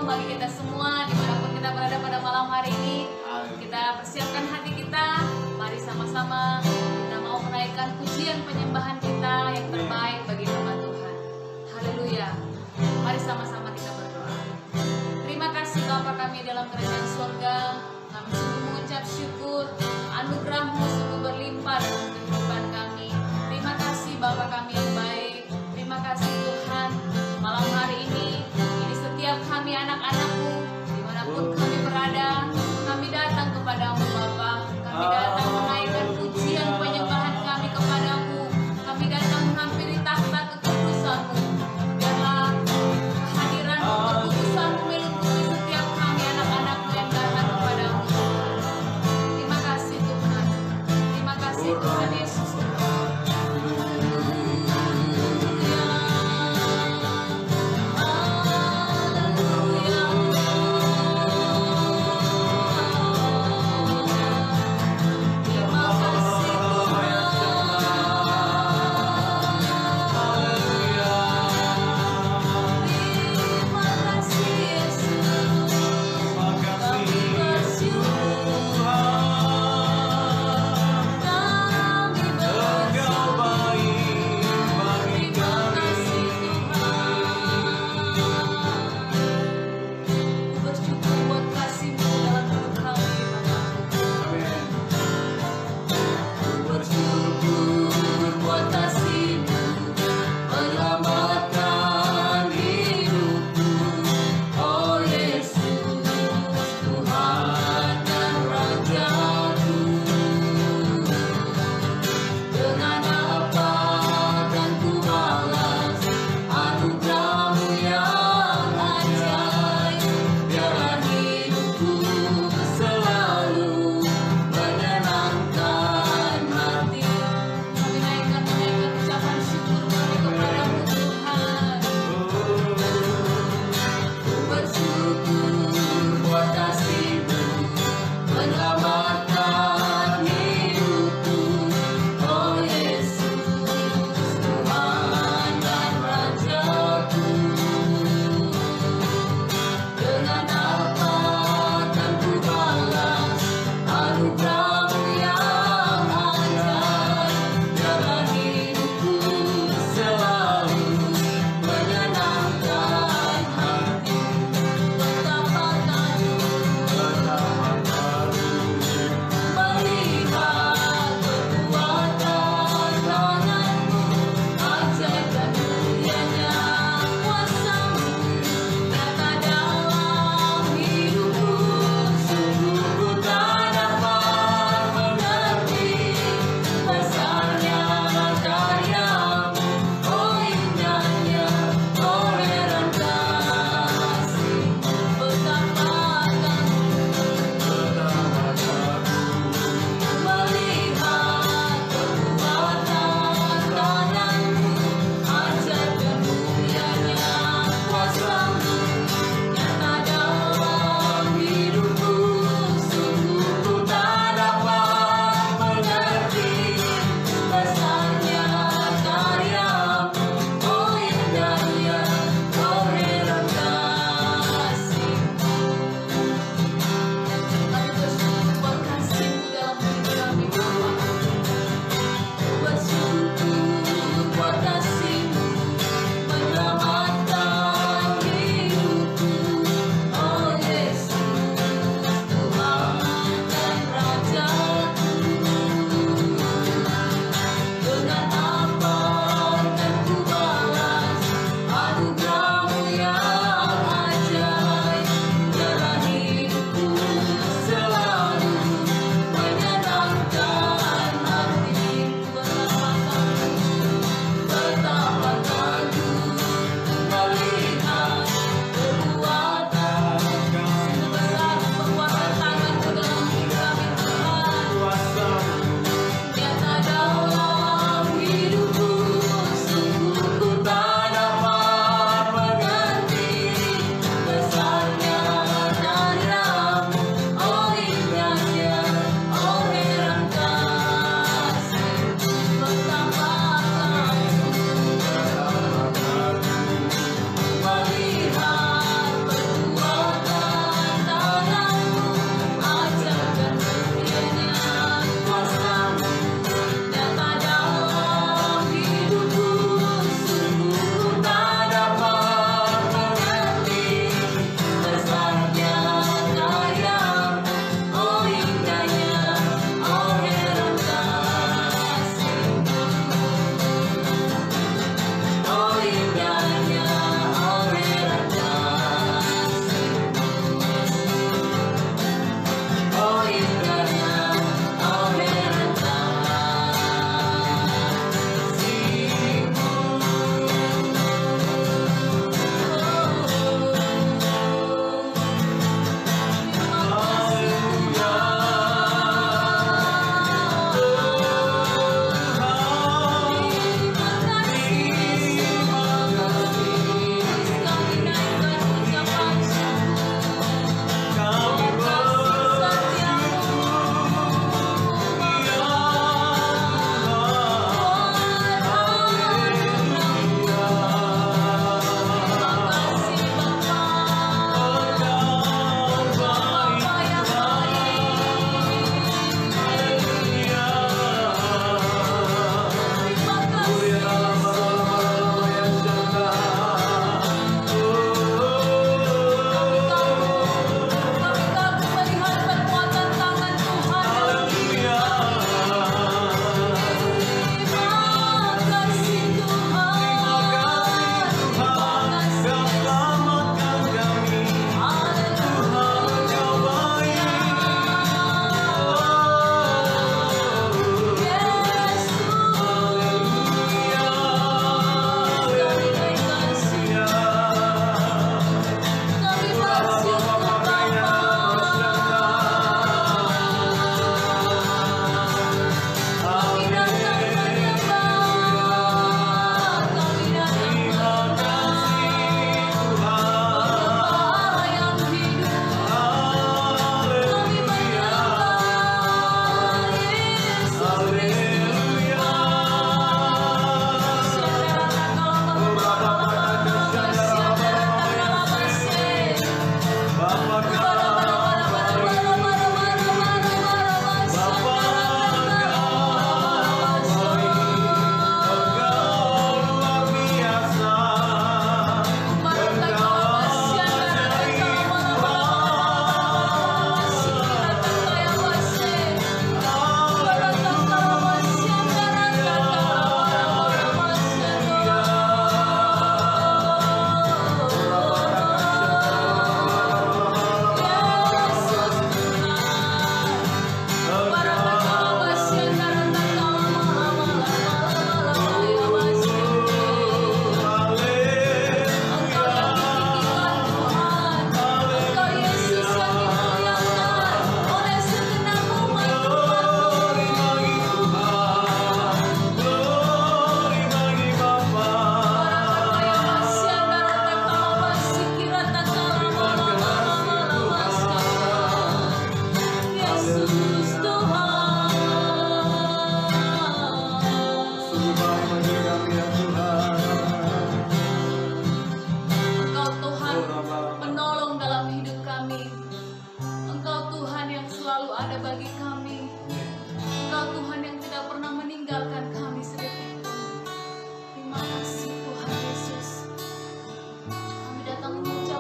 Shalom bagi kita semua dimanapun kita berada pada malam hari ini. Kita persiapkan hati kita. Mari sama-sama kita mau menaikkan pujian penyembahan kita yang terbaik bagi nama Tuhan. Haleluya. Mari sama-sama kita berdoa. Terima kasih Bapa kami dalam kerajaan surga. Kami sungguh mengucap syukur, anugerah-Mu sungguh berlimpah dalam kehidupan kami. Terima kasih Bapa kami yang baik. Terima kasih Tuhan. Malam hari ini setiap kami anak-anak-Mu, dimanapun kami berada, kami datang kepadamu Bapa. Kami datang menaikkan pujian penyembahan kami kepadamu. Kami datang menghampiri takhta kekudusan-Mu. Biarlah kehadiran-Mu, kekudusan-Mu melingkupi setiap kami anak-anak-Mu yang datang kepadamu. Terima kasih Tuhan. Terima kasih Tuhan Yesus.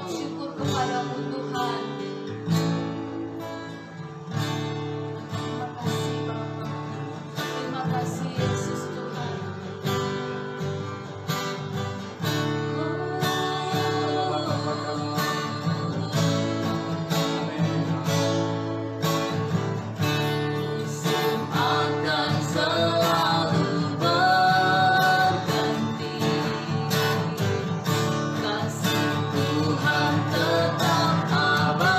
mengucap syukur kepadamu Tuhan. Terima kasih Bapa. Terima kasih Yesus Tuhan. Musim akan selalu berganti, kasih Tuhan tetap abadi.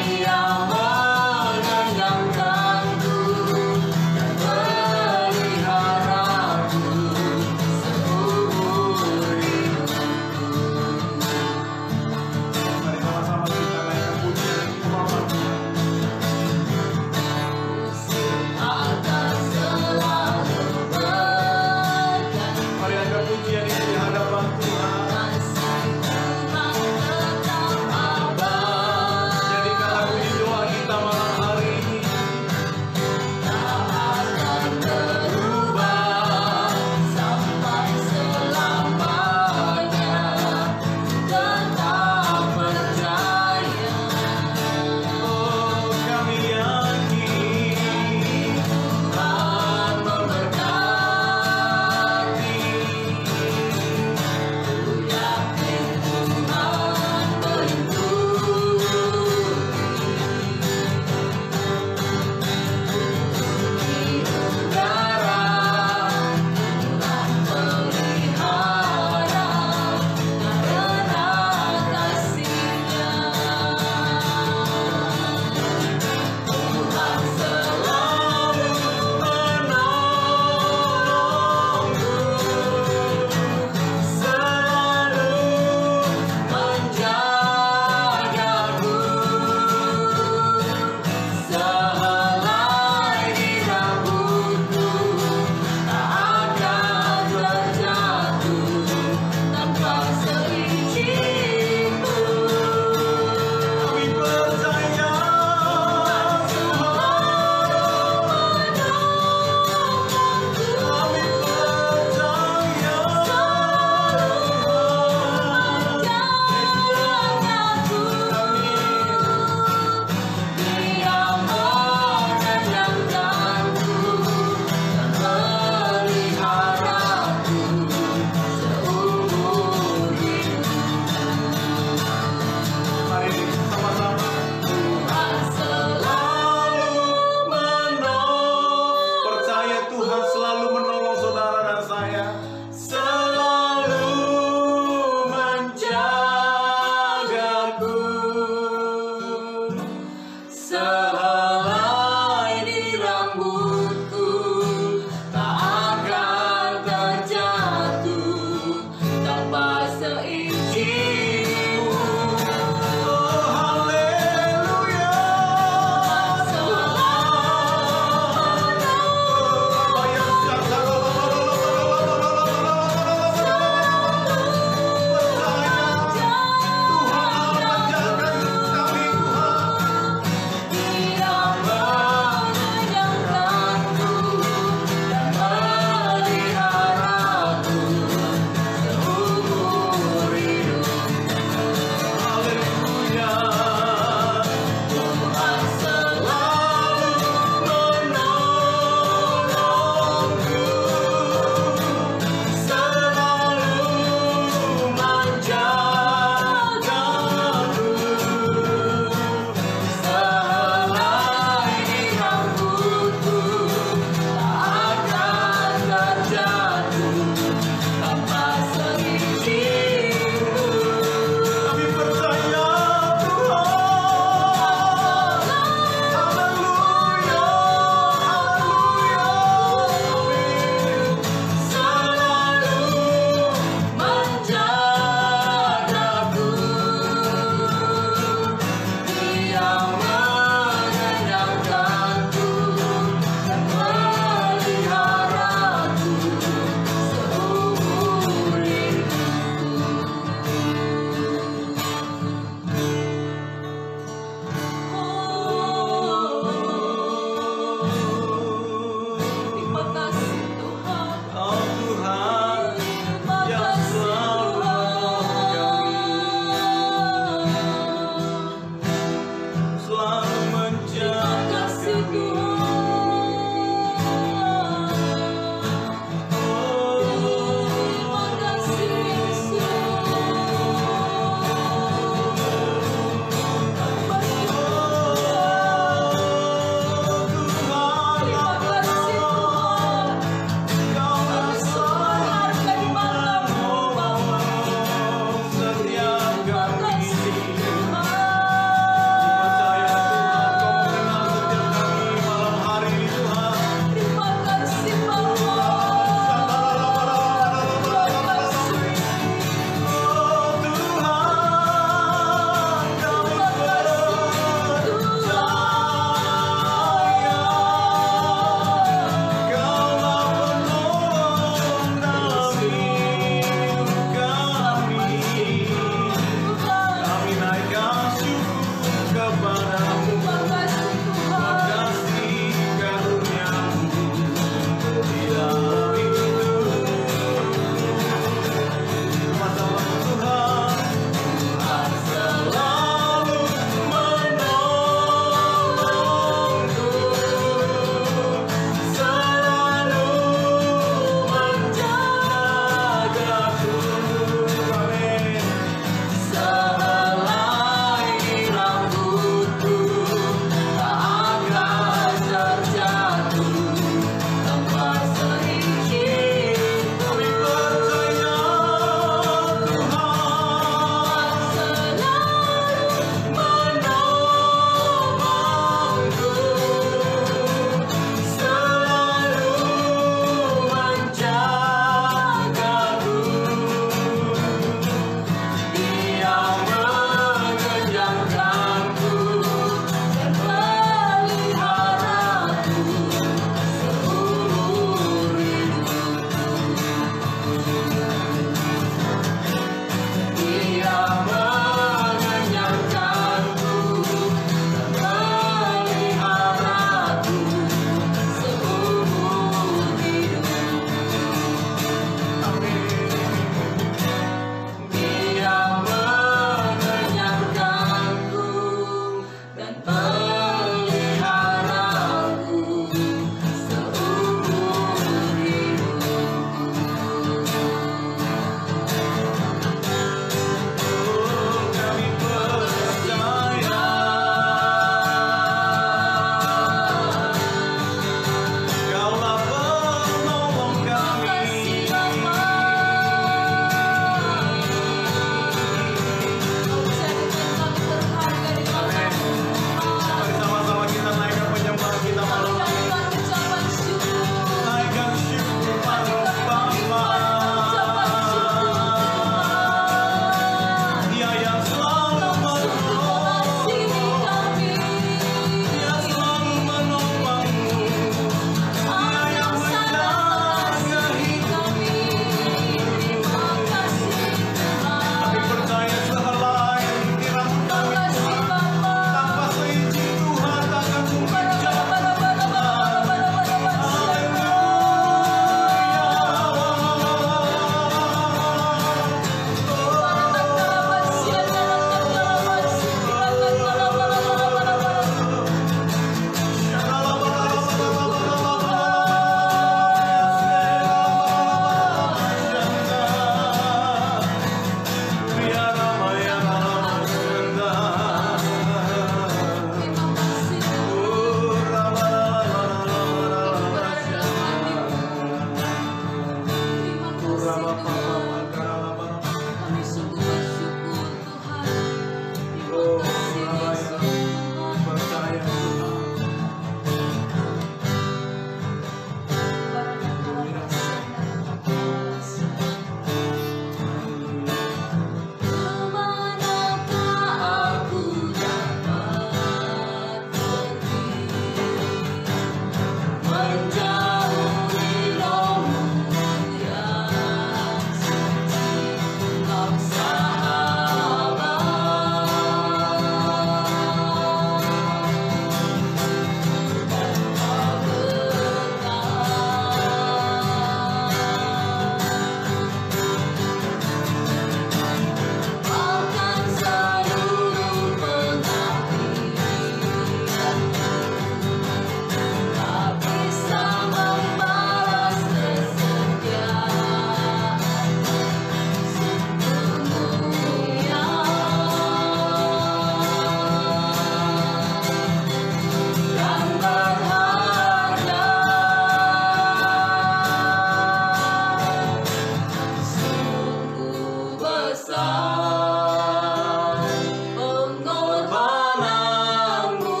pengorbananmu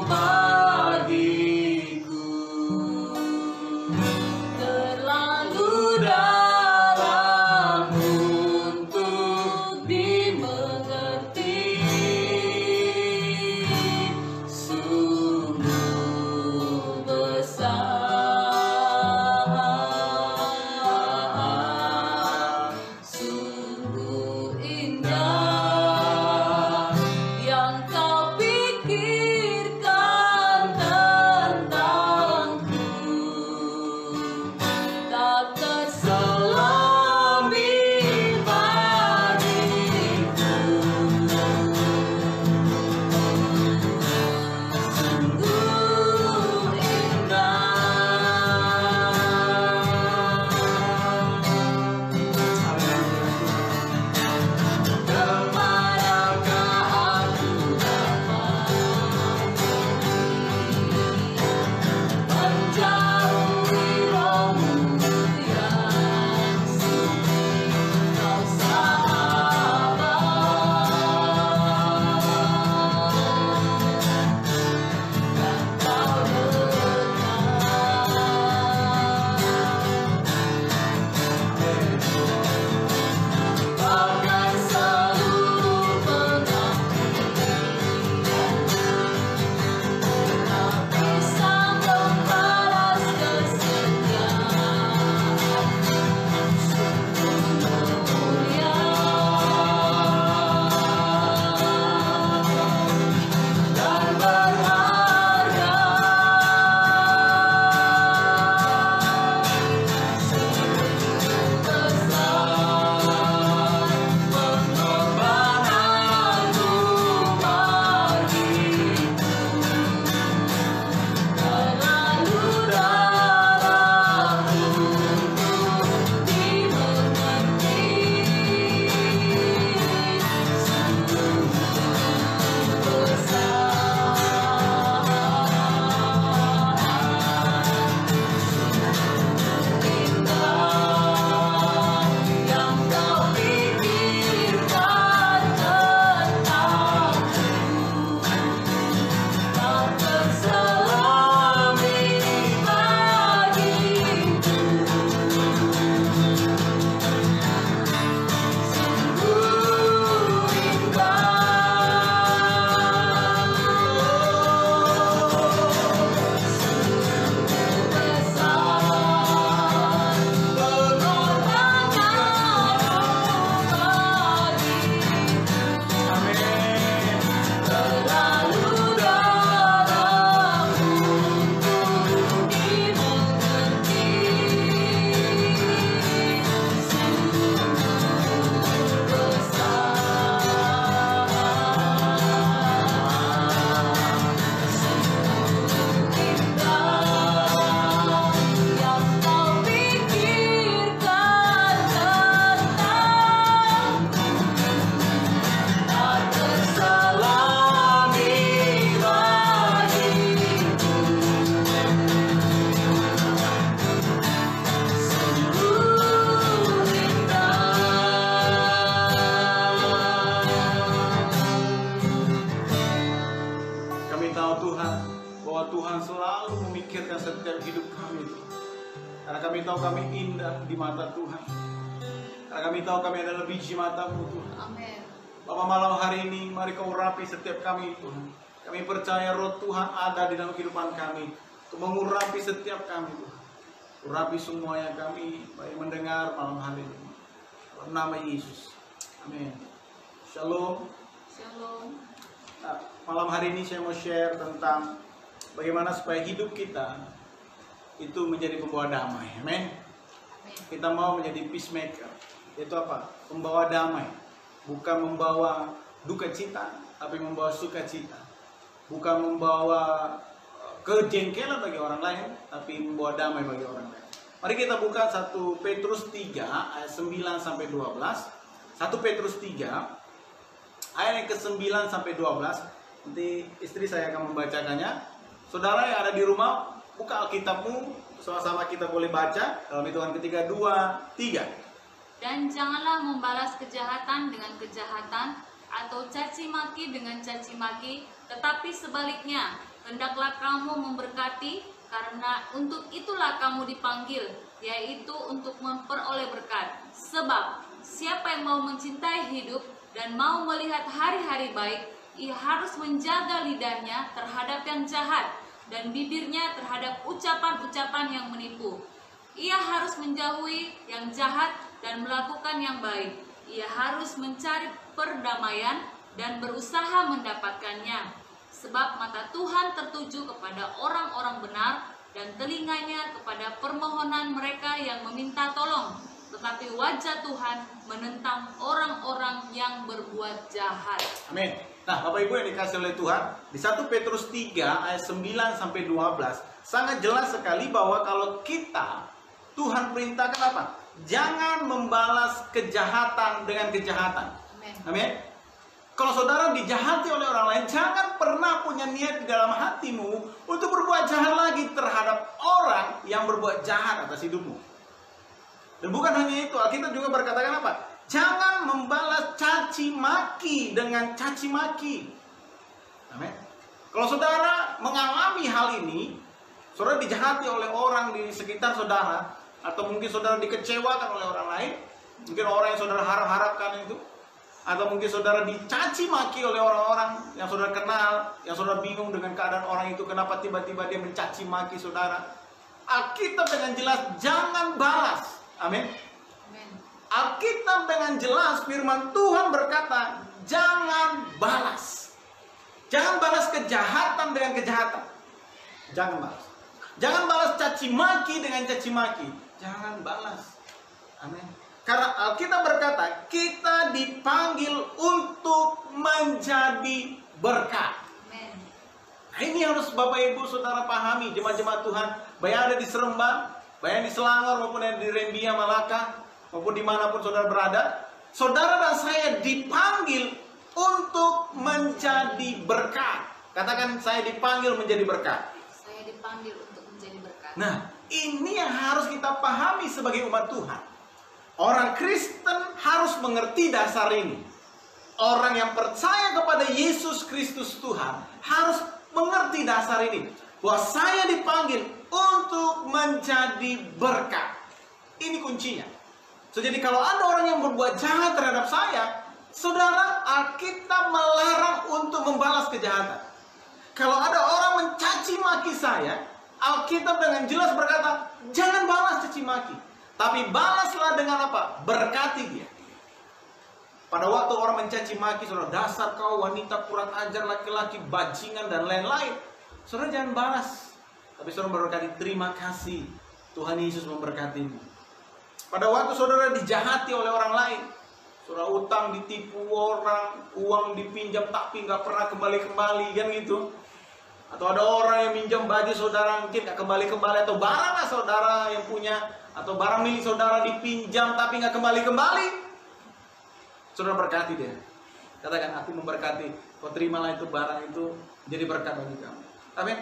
bagiku terlalu dalam untuk dimengerti, sungguh besar, sungguh indah yang kau pikirkan tentangku, tak terselami bagiku, sungguh indah. Kemanakah aku dapat menjauhi rohmu yang suci, kau sahabat, dan kau bagai seluruh pengabdian, tak bisa membalas kesetiaan, sungguh mulia dan berharga, sungguh besar pengorbananmu bagiku, terlalu dalam untuk dimengerti, sungguh besar, indah yang kau pikirkan tentangku, tak terselami bagiku, sungguh Kami tahu Tuhan bahwa Tuhan selalu memikirkan setiap hidup kami, karena kami tahu kami indah di mata Tuhan, karena kami tahu kami adalah biji mata-Mu Tuhan. Amin. Bapak, malam hari ini mari Kau urapi setiap kami Tuhan. Kami percaya roh Tuhan ada di dalam kehidupan kami untuk mengurapi setiap kami Tuhan. Urapi semua yang kami baik mendengar malam hari ini, dalam nama Yesus. Amin. Shalom. Shalom. Nah, malam hari ini saya mau share tentang bagaimana supaya hidup kita itu menjadi pembawa damai. Amin. Kita mau menjadi peacemaker. Itu apa? Pembawa damai. Bukan membawa duka cita, tapi membawa sukacita. Bukan membawa kejengkelan bagi orang lain, tapi membawa damai bagi orang lain. Mari kita buka 1 Petrus 3 ayat 9 sampai 12. 1 Petrus 3 ayat yang ke-9 sampai 12. Nanti istri saya akan membacakannya. Saudara yang ada di rumah, buka Alkitabmu, sama-sama kita boleh baca dalam hitungan ketiga, 2, 3. Dan janganlah membalas kejahatan dengan kejahatan atau caci maki dengan caci maki, tetapi sebaliknya, hendaklah kamu memberkati, karena untuk itulah kamu dipanggil, yaitu untuk memperoleh berkat. Sebab siapa yang mau mencintai hidup dan mau melihat hari-hari baik, ia harus menjaga lidahnya terhadap yang jahat dan bibirnya terhadap ucapan-ucapan yang menipu. Ia harus menjauhi yang jahat dan melakukan yang baik. Ia harus mencari perdamaian dan berusaha mendapatkannya. Sebab mata Tuhan tertuju kepada orang-orang benar dan telinganya kepada permohonan mereka yang meminta tolong. Tetapi wajah Tuhan menentang orang-orang yang berbuat jahat. Amin. Nah, Bapak Ibu yang dikasih oleh Tuhan, di 1 Petrus 3 ayat 9-12 sangat jelas sekali bahwa kalau kita, Tuhan perintahkan apa? Jangan membalas kejahatan dengan kejahatan. Amin. Kalau saudara dijahati oleh orang lain, jangan pernah punya niat di dalam hatimu untuk berbuat jahat lagi terhadap orang yang berbuat jahat atas hidupmu. Dan bukan hanya itu, Alkitab juga berkatakan apa? Jangan membalas caci maki dengan caci maki. Amin. Kalau saudara mengalami hal ini, saudara dijahati oleh orang di sekitar saudara, atau mungkin saudara dikecewakan oleh orang lain, mungkin orang yang saudara harapkan itu, atau mungkin saudara dicaci maki oleh orang-orang yang saudara kenal, yang saudara bingung dengan keadaan orang itu, kenapa tiba-tiba dia mencaci maki saudara. Alkitab dengan jelas jangan balas. Amin. Alkitab dengan jelas firman Tuhan berkata, jangan balas. Jangan balas kejahatan dengan kejahatan. Jangan balas. Jangan balas caci maki dengan caci maki. Jangan balas. Amin. Karena Alkitab berkata, kita dipanggil untuk menjadi berkat. Nah, ini harus Bapak Ibu Saudara pahami, jemaat-jemaat Tuhan, baik yang ada di Seremban, baik yang di Selangor, maupun yang di Rembia, Malaka, maupun dimanapun saudara berada. Saudara dan saya dipanggil untuk menjadi berkat. Katakan, saya dipanggil menjadi berkat. Saya dipanggil untuk menjadi berkat. Nah, ini yang harus kita pahami sebagai umat Tuhan. Orang Kristen harus mengerti dasar ini. Orang yang percaya kepada Yesus Kristus Tuhan harus mengerti dasar ini. Bahwa saya dipanggil untuk menjadi berkat. Ini kuncinya. So, jadi kalau ada orang yang berbuat jahat terhadap saya, saudara, Alkitab melarang untuk membalas kejahatan. Kalau ada orang mencaci maki saya, Alkitab dengan jelas berkata, jangan balas caci maki. Tapi balaslah dengan apa? Berkati dia. Pada waktu orang mencaci maki, saudara, dasar kau wanita kurang ajar, laki-laki bajingan dan lain-lain, saudara jangan balas. Tapi saudara berkati, terima kasih Tuhan Yesus memberkatimu. Pada waktu saudara dijahati oleh orang lain, saudara utang ditipu orang, uang dipinjam tapi nggak pernah kembali-kembali, kan gitu. Atau ada orang yang minjam baju saudara mungkin nggak kembali-kembali, atau barang saudara yang punya, atau barang milik saudara dipinjam tapi nggak kembali-kembali. Saudara berkati dia. Katakan, aku memberkati, kau terimalah itu barang itu jadi berkat bagi kamu. Amin.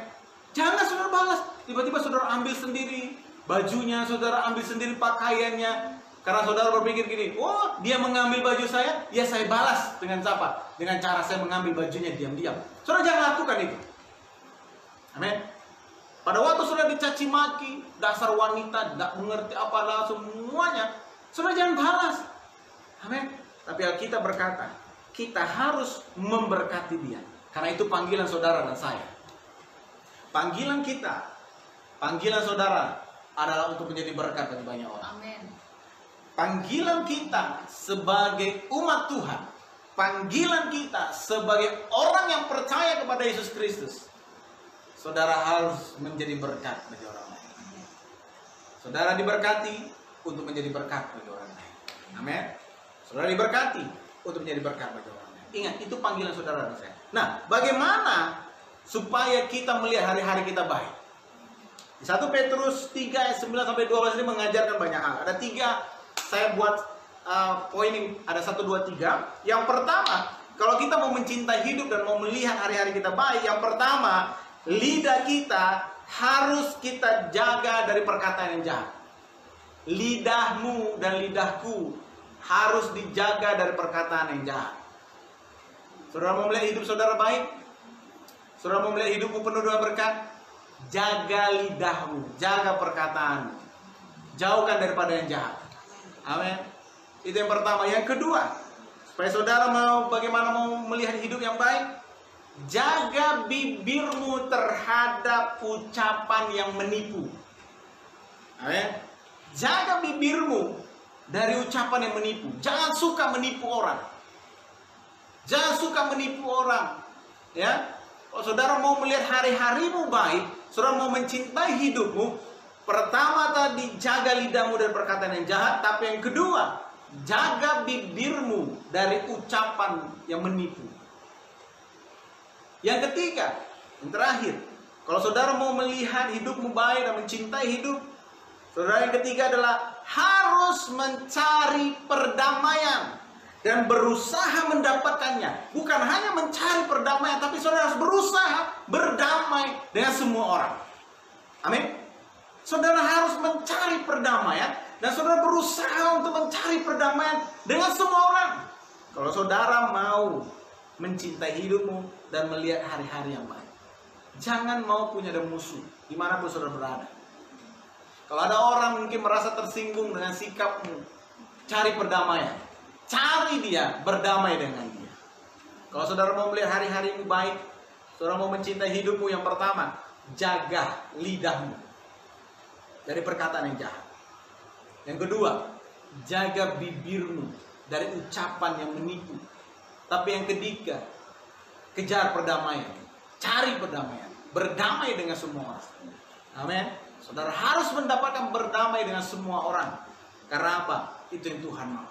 Jangan saudara balas. Tiba-tiba saudara ambil sendiri bajunya, saudara ambil sendiri pakaiannya. Karena saudara berpikir gini, oh dia mengambil baju saya, ya saya balas dengan apa? Dengan cara saya mengambil bajunya diam-diam. Saudara jangan lakukan itu. Amin. Pada waktu saudara dicaci maki, dasar wanita, tidak mengerti apalah semuanya, saudara jangan balas. Amin. Tapi Alkitab berkata, kita harus memberkati dia. Karena itu panggilan saudara dan saya. Panggilan kita, panggilan saudara adalah untuk menjadi berkat bagi banyak orang. Amin. Panggilan kita sebagai umat Tuhan, panggilan kita sebagai orang yang percaya kepada Yesus Kristus, saudara harus menjadi berkat bagi orang lain. Saudara diberkati untuk menjadi berkat bagi orang lain. Amin. Saudara diberkati untuk menjadi berkat bagi orang lain. Ingat, itu panggilan saudara dan saya. Nah, bagaimana supaya kita melihat hari-hari kita baik? Di 1 Petrus 3 ayat 9-12 ini mengajarkan banyak hal. Ada 3, saya buat poin ini, ada 1, 2, 3. Yang pertama, kalau kita mau mencintai hidup dan mau melihat hari-hari kita baik, yang pertama, lidah kita harus kita jaga dari perkataan yang jahat. Lidahmu dan lidahku harus dijaga dari perkataan yang jahat. Saudara mau melihat hidup saudara baik? Saudara mau melihat hidupmu penuh dengan berkat? Jaga lidahmu, jaga perkataanmu. Jauhkan daripada yang jahat. Amin. Itu yang pertama. Yang kedua, supaya saudara bagaimana mau melihat hidup yang baik? Jaga bibirmu terhadap ucapan yang menipu. Amin. Jaga bibirmu dari ucapan yang menipu. Jangan suka menipu orang. Jangan suka menipu orang. Ya. Kalau saudara mau melihat hari-harimu baik, saudara mau mencintai hidupmu, pertama tadi jaga lidahmu dari perkataan yang jahat, tapi yang kedua, jaga bibirmu dari ucapan yang menipu. Yang ketiga, yang terakhir, kalau saudara mau melihat hidupmu baik dan mencintai hidup, saudara, yang ketiga adalah harus mencari perdamaian dan berusaha mendapatkannya. Bukan hanya mencari perdamaian, tapi saudara harus berusaha berdamai dengan semua orang. Amin. Saudara harus mencari perdamaian dan saudara berusaha untuk mencari perdamaian dengan semua orang. Kalau saudara mau mencintai hidupmu dan melihat hari-hari yang baik, jangan mau punya ada musuh dimanapun saudara berada. Kalau ada orang mungkin merasa tersinggung dengan sikapmu, cari perdamaian. Cari dia, berdamai dengan dia. Kalau saudara mau melihat hari-harimu baik, saudara mau mencintai hidupmu, yang pertama, jaga lidahmu dari perkataan yang jahat. Yang kedua, jaga bibirmu dari ucapan yang menipu. Tapi yang ketiga, kejar perdamaian. Cari perdamaian. Berdamai dengan semua orang. Amin. Saudara harus mendapatkan berdamai dengan semua orang. Karena apa? Itu yang Tuhan mau.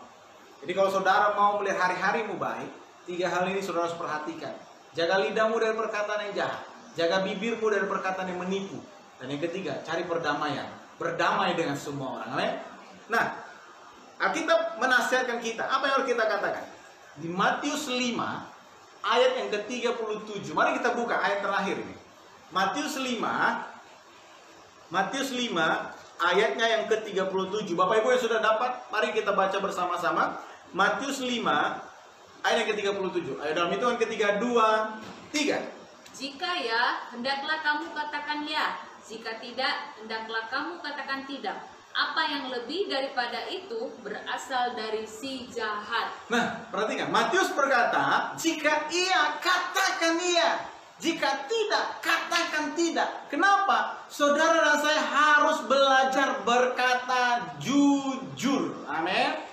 Jadi kalau saudara mau melihat hari-harimu baik, 3 hal ini saudara harus perhatikan. Jaga lidahmu dari perkataan yang jahat. Jaga bibirmu dari perkataan yang menipu. Dan yang ketiga, cari perdamaian. Berdamai dengan semua orang. Amin. Nah, Alkitab menasihatkan kita. Apa yang harus kita katakan? Di Matius 5, ayat yang ke-37. Mari kita buka ayat terakhir ini. Matius 5, ayatnya yang ke-37. Bapak Ibu yang sudah dapat, mari kita baca bersama-sama. Matius 5, ayat yang ke-37. Ayo dalam hitungan ketiga, 2, 3. Jika ya, hendaklah kamu katakan ya. Jika tidak, hendaklah kamu katakan tidak. Apa yang lebih daripada itu berasal dari si jahat. Nah, perhatikan. Matius berkata, jika iya, katakan iya. Jika tidak, katakan tidak. Kenapa? Saudara dan saya harus belajar berkata jujur. Amin.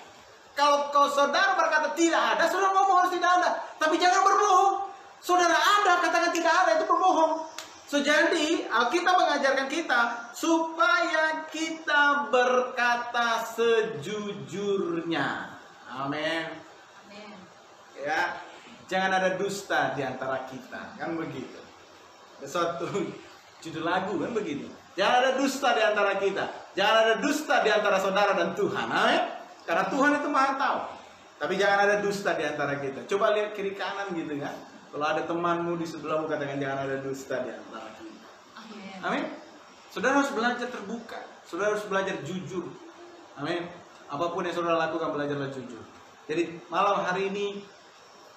Kalau saudara berkata tidak ada, saudara ngomong harus tidak ada. Tapi jangan berbohong. Saudara ada, katakan tidak ada, itu berbohong. Jadi Alkitab mengajarkan kita supaya kita berkata sejujurnya. Amin. Amin. Ya, jangan ada dusta di antara kita, kan begitu. Ada suatu judul lagu kan begitu. Jangan ada dusta di antara kita. Jangan ada dusta di antara saudara dan Tuhan. Amin. Karena Tuhan itu Maha tahu. Tapi jangan ada dusta di antara kita. Coba lihat kiri kanan gitu kan. Kalau ada temanmu di sebelahmu, katakan jangan ada dusta di antara kita. Amin. Amin. Saudara harus belajar terbuka. Saudara harus belajar jujur. Amin. Apapun yang saudara lakukan, belajarlah jujur. Jadi malam hari ini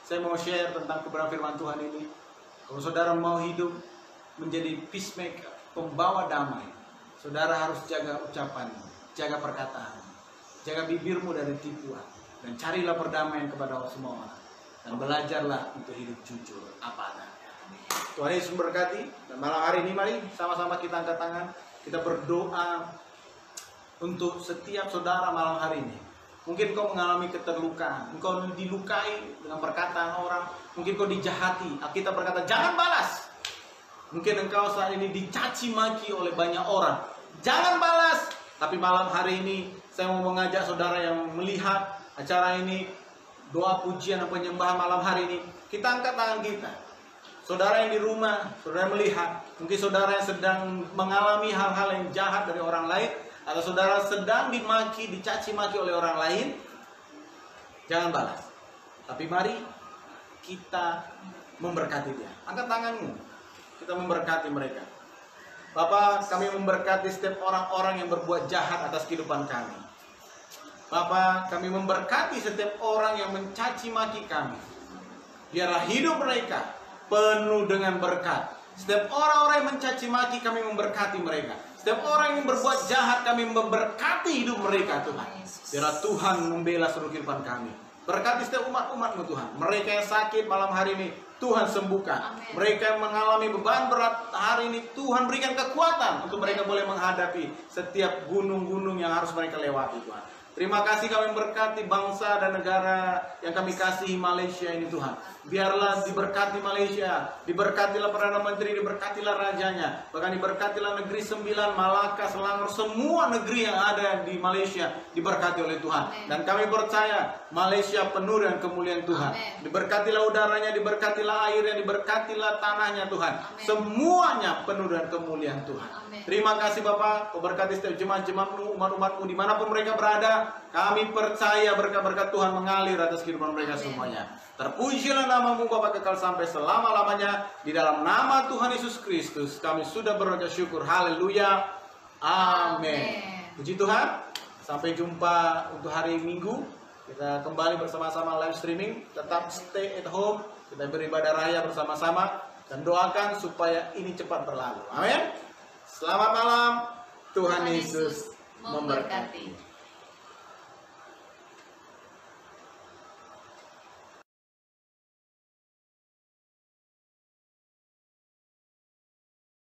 saya mau share tentang kebenaran firman Tuhan ini. Kalau saudara mau hidup menjadi peacemaker, pembawa damai, saudara harus jaga ucapanmu, jaga perkataan, jaga bibirmu dari tipuan, dan carilah perdamaian kepada semua orang. Dan belajarlah untuk hidup jujur apa adanya. Tuhan Yesus memberkati. Dan malam hari ini mari sama-sama kita angkat tangan. Kita berdoa untuk setiap saudara malam hari ini. Mungkin kau mengalami keterlukaan, engkau dilukai dengan perkataan orang, mungkin kau dijahati. Kita berkata jangan balas. Mungkin engkau saat ini dicaci maki oleh banyak orang, jangan balas. Tapi malam hari ini saya mau mengajak saudara yang melihat acara ini, doa pujian dan penyembahan malam hari ini, kita angkat tangan kita. Saudara yang di rumah, saudara melihat, mungkin saudara yang sedang mengalami hal-hal yang jahat dari orang lain, atau saudara sedang dimaki, dicaci maki oleh orang lain, jangan balas. Tapi mari kita memberkati dia. Angkat tanganmu, kita memberkati mereka. Bapak, kami memberkati setiap orang-orang yang berbuat jahat atas kehidupan kami. Bapa, kami memberkati setiap orang yang mencaci maki kami. Biarlah hidup mereka penuh dengan berkat. Setiap orang-orang yang mencaci maki, kami memberkati mereka. Setiap orang yang berbuat jahat, kami memberkati hidup mereka, Tuhan. Biarlah Tuhan membela seluruh kehidupan kami. Berkati setiap umat-umat-Mu, Tuhan. Mereka yang sakit malam hari ini, Tuhan sembuhkan. Amin. Mereka yang mengalami beban berat hari ini, Tuhan berikan kekuatan untuk mereka boleh menghadapi setiap gunung-gunung yang harus mereka lewati, Tuhan. Terima kasih kami berkati bangsa dan negara yang kami kasihi, Malaysia ini, Tuhan. Biarlah diberkati Malaysia, diberkatilah Perdana Menteri, diberkatilah rajanya, bahkan diberkatilah negeri 9, Malaka, Selangor, semua negeri yang ada di Malaysia diberkati oleh Tuhan. Amen. Dan kami percaya Malaysia penuh dengan kemuliaan Tuhan. Amen. Diberkatilah udaranya, diberkatilah airnya, diberkatilah tanahnya, Tuhan. Amen. Semuanya penuh dengan kemuliaan Tuhan. Amen. Terima kasih Bapak, Kau berkati setiap jemaat-jemaat-Mu, umat-umat-Mu dimanapun mereka berada. Kami percaya berkat-berkat Tuhan mengalir atas kehidupan mereka semuanya. Terpujilah nama-Mu Bapa kekal sampai selama-lamanya. Di dalam nama Tuhan Yesus Kristus kami sudah berdoa syukur. Haleluya. Amin. Puji Tuhan. Sampai jumpa untuk hari Minggu. Kita kembali bersama-sama live streaming. Tetap stay at home. Kita beribadah raya bersama-sama. Dan doakan supaya ini cepat berlalu. Amin. Selamat malam. Tuhan Yesus memberkati.